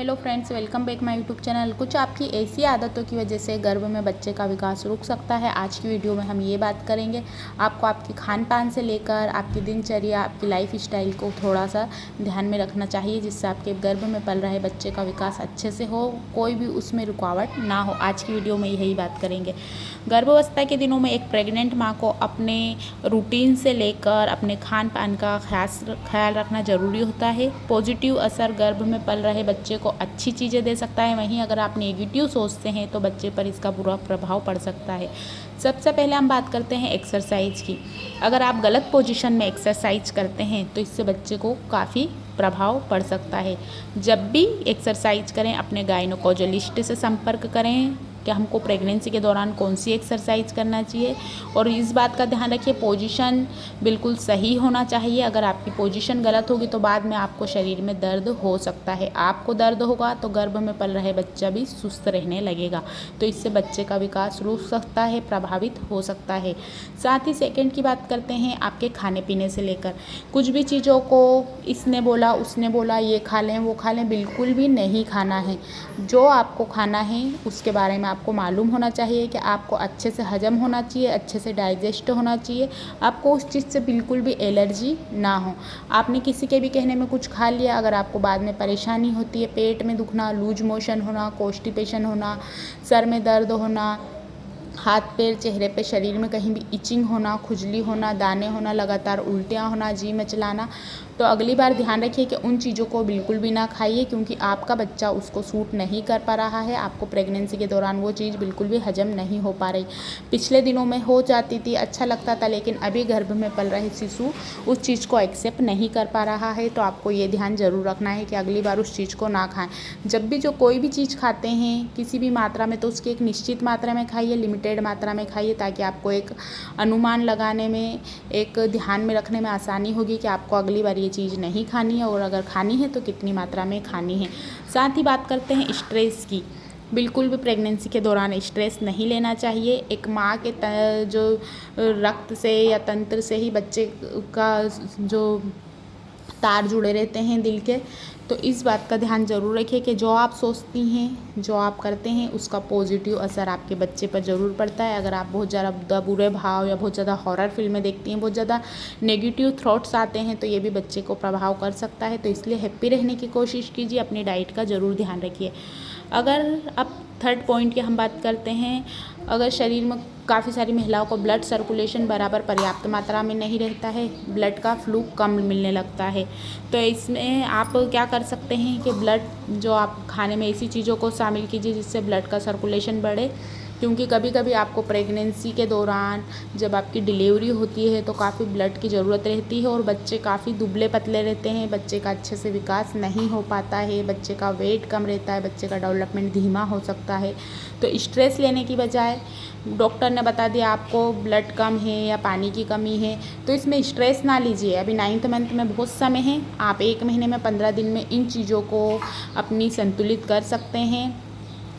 Hello friends, welcome back my YouTube channel. कुछ आपकी ऐसी आदतों की वजह से गर्भ में बच्चे का विकास रुक सकता है। आज की वीडियो में हम ये बात करेंगे। आपको आपकी खान पान से लेकर आपकी दिनचर्या, आपकी लाइफ स्टाइल को थोड़ा सा ध्यान में रखना चाहिए, जिससे आपके गर्भ में पल रहे बच्चे का विकास अच्छे से हो, कोई भी उसमें रुकावट ना हो। आज की वीडियो में यही बात करेंगे। गर्भावस्था के दिनों में एक प्रेग्नेंट माँ को अपने रूटीन से लेकर अपने खान पान का ख्याल रखना ज़रूरी होता है। पॉजिटिव असर गर्भ में पल रहे बच्चे को अच्छी चीज़ें दे सकता है, वहीं अगर आप नेगेटिव सोचते हैं तो बच्चे पर इसका बुरा प्रभाव पड़ सकता है। सबसे पहले हम बात करते हैं एक्सरसाइज की। अगर आप गलत पोजीशन में एक्सरसाइज करते हैं तो इससे बच्चे को काफ़ी प्रभाव पड़ सकता है। जब भी एक्सरसाइज करें अपने गायनोकोलॉजिस्ट से संपर्क करें कि हमको प्रेगनेंसी के दौरान कौन सी एक्सरसाइज करना चाहिए, और इस बात का ध्यान रखिए पोजीशन बिल्कुल सही होना चाहिए। अगर आपकी पोजीशन गलत होगी तो बाद में आपको शरीर में दर्द हो सकता है। आपको दर्द होगा तो गर्भ में पल रहे बच्चा भी सुस्त रहने लगेगा, तो इससे बच्चे का विकास रुक सकता है, प्रभावित हो सकता है। साथ ही सेकंड की बात करते हैं आपके खाने पीने से लेकर। कुछ भी चीज़ों को इसने बोला उसने बोला ये खा लें वो खा लें, बिल्कुल भी नहीं खाना है। जो आपको खाना है उसके बारे में आपको मालूम होना चाहिए कि आपको अच्छे से हजम होना चाहिए, अच्छे से डाइजेस्ट होना चाहिए। आपको उस चीज़ से बिल्कुल भी एलर्जी ना हो। आपने किसी के भी कहने में कुछ खा लिया, अगर आपको बाद में परेशानी होती है, पेट में दुखना, लूज मोशन होना, कॉन्स्टिपेशन होना, सर में दर्द होना, हाथ पैर चेहरे पे शरीर में कहीं भी इचिंग होना, खुजली होना, दाने होना, लगातार उल्टियाँ होना, जी मचलाना, तो अगली बार ध्यान रखिए कि उन चीज़ों को बिल्कुल भी ना खाइए, क्योंकि आपका बच्चा उसको सूट नहीं कर पा रहा है। आपको प्रेगनेंसी के दौरान वो चीज़ बिल्कुल भी हजम नहीं हो पा रही। पिछले दिनों में हो जाती थी, अच्छा लगता था, लेकिन अभी गर्भ में पल रहे शिशु उस चीज़ को एक्सेप्ट नहीं कर पा रहा है। तो आपको ये ध्यान ज़रूर रखना है कि अगली बार उस चीज़ को ना खाएं। जब भी जो कोई भी चीज़ खाते हैं किसी भी मात्रा में, तो उसकी एक निश्चित मात्रा में खाइए, लिमिटेड मात्रा में खाइए, ताकि आपको एक अनुमान लगाने में, एक ध्यान में रखने में आसानी होगी कि आपको अगली बार ये चीज़ नहीं खानी है, और अगर खानी है तो कितनी मात्रा में खानी है। साथ ही बात करते हैं स्ट्रेस की। बिल्कुल भी प्रेगनेंसी के दौरान स्ट्रेस नहीं लेना चाहिए। एक माँ के जो रक्त से या तंत्र से ही बच्चे का जो तार जुड़े रहते हैं दिल के, तो इस बात का ध्यान ज़रूर रखिए कि जो आप सोचती हैं, जो आप करते हैं, उसका पॉजिटिव असर आपके बच्चे पर ज़रूर पड़ता है। अगर आप बहुत ज़्यादा बुरे भाव या बहुत ज़्यादा हॉरर फिल्में देखती हैं, बहुत ज़्यादा नेगेटिव थॉट्स आते हैं, तो ये भी बच्चे को प्रभाव कर सकता है। तो इसलिए हैप्पी रहने की कोशिश कीजिए, अपनी डाइट का ज़रूर ध्यान रखिए। अगर अब थर्ड पॉइंट की हम बात करते हैं, अगर शरीर में काफ़ी सारी महिलाओं को ब्लड सर्कुलेशन बराबर पर्याप्त मात्रा में नहीं रहता है, ब्लड का फ्लू कम मिलने लगता है, तो इसमें आप क्या कर सकते हैं कि ब्लड जो आप खाने में ऐसी चीज़ों को शामिल कीजिए जिससे ब्लड का सर्कुलेशन बढ़े। क्योंकि कभी कभी आपको प्रेगनेंसी के दौरान जब आपकी डिलीवरी होती है तो काफ़ी ब्लड की ज़रूरत रहती है, और बच्चे काफ़ी दुबले पतले रहते हैं, बच्चे का अच्छे से विकास नहीं हो पाता है, बच्चे का वेट कम रहता है, बच्चे का डेवलपमेंट धीमा हो सकता है। तो स्ट्रेस लेने की बजाय डॉक्टर ने बता दिया आपको ब्लड कम है या पानी की कमी है, तो इसमें स्ट्रेस ना लीजिए। अभी 9th मंथ में बहुत समय है, आप 1 महीने में 15 दिन में इन चीज़ों को अपनी संतुलित कर सकते हैं,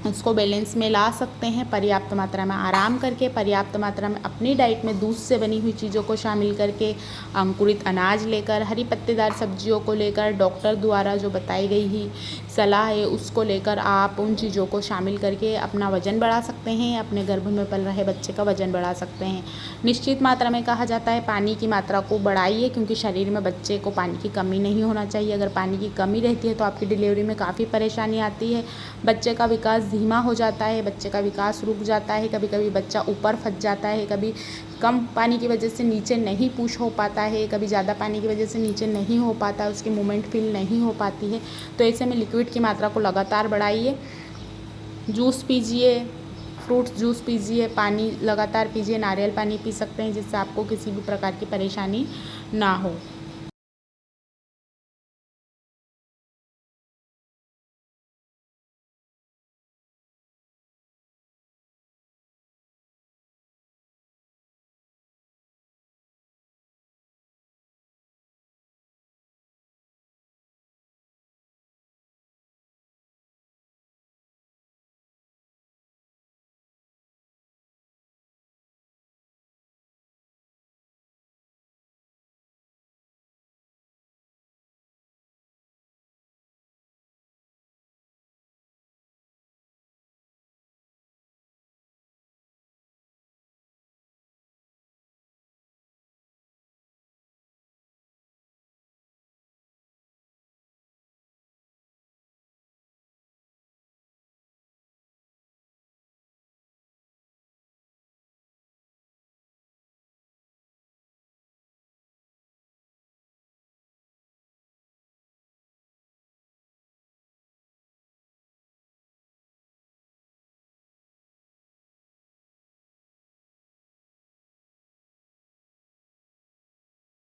उसको बैलेंस में ला सकते हैं। पर्याप्त मात्रा में आराम करके, पर्याप्त मात्रा में अपनी डाइट में दूध से बनी हुई चीज़ों को शामिल करके, अंकुरित अनाज लेकर, हरी पत्तेदार सब्जियों को लेकर, डॉक्टर द्वारा जो बताई गई ही सलाह है उसको लेकर आप उन चीज़ों को शामिल करके अपना वज़न बढ़ा सकते हैं, अपने गर्भ में पल रहे बच्चे का वज़न बढ़ा सकते हैं। निश्चित मात्रा में कहा जाता है पानी की मात्रा को बढ़ाइए, क्योंकि शरीर में बच्चे को पानी की कमी नहीं होना चाहिए। अगर पानी की कमी रहती है तो आपकी डिलीवरी में काफ़ी परेशानी आती है, बच्चे का विकास धीमा हो जाता है, बच्चे का विकास रुक जाता है, कभी कभी बच्चा ऊपर फंस जाता है, कभी कम पानी की वजह से नीचे नहीं पुश हो पाता है, कभी ज़्यादा पानी की वजह से नीचे नहीं हो पाता, उसकी मूवमेंट फील नहीं हो पाती है। तो ऐसे में लिक्विड की मात्रा को लगातार बढ़ाइए, जूस पीजिए, फ्रूट्स जूस पीजिए, पानी लगातार पीजिए, नारियल पानी पी सकते हैं, जिससे आपको किसी भी प्रकार की परेशानी ना हो।